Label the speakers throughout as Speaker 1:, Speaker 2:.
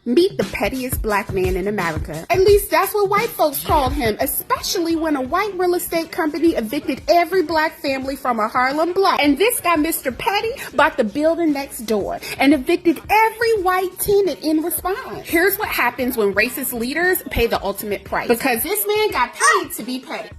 Speaker 1: Meet the pettiest black man in America. At least that's what white folks called him, especially when a white real estate company evicted every black family from a Harlem block. And this guy, Mr. Petty, bought the building next door and evicted every white tenant in response. Here's what happens when racist leaders pay the ultimate price. Because this man got paid to be petty.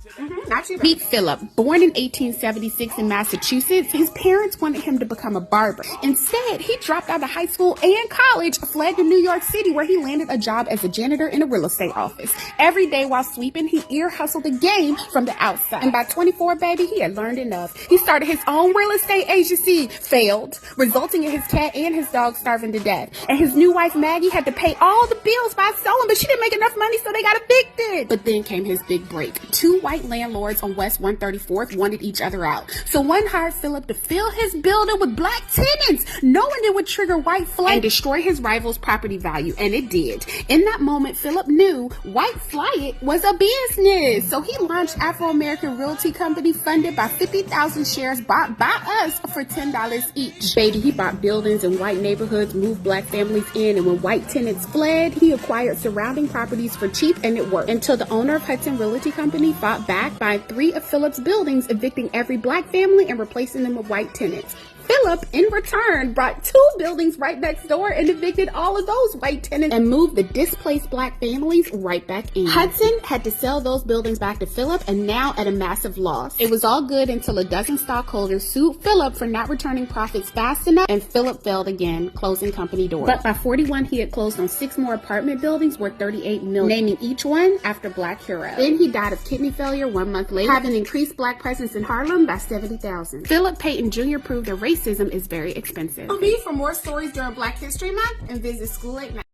Speaker 1: Not you. Meet Philip. Born in 1876 in Massachusetts, his parents wanted him to become a barber. Instead, he dropped out of high school and college, fled to New York City, where he landed a job as a janitor in a real estate office. Every day while sweeping, he ear hustled the game from the outside. And by 24, baby, he had learned enough. He started his own real estate agency, failed, resulting in his cat and his dog starving to death. And his new wife, Maggie, had to pay all the bills by sewing, but she didn't make enough money, so they got evicted. But then came his big break. Two white landlords on West 134th wanted each other out. So one hired Philip to fill his building with black tenants, knowing it would trigger white flight and destroy his rival's property value. And it did. In that moment, Philip knew white flight was a business. So he launched Afro-American Realty Company, funded by 50,000 shares bought by us for $10 each. Baby, he bought buildings in white neighborhoods, moved black families in, and when white tenants fled, he acquired surrounding properties for cheap, and it worked. Until the owner of Hudson Realty Company fought back by 3 of Philip's buildings, evicting every black family and replacing them with white tenants. Philip, in return, brought 2 buildings right next door and evicted all of those white tenants and moved the displaced black families right back in. Hudson had to sell those buildings back to Philip, and now at a massive loss. It was all good until a dozen stockholders sued Philip for not returning profits fast enough, and Philip failed again, closing company doors. But by 41, he had closed on 6 more apartment buildings worth $38 million, naming each one after black hero. Then he died of kidney failure 1 month later, having increased black presence in Harlem by 70,000. Philip Payton Jr. proved that racism is very expensive. For more stories during Black History Month, and visit School 8 Night.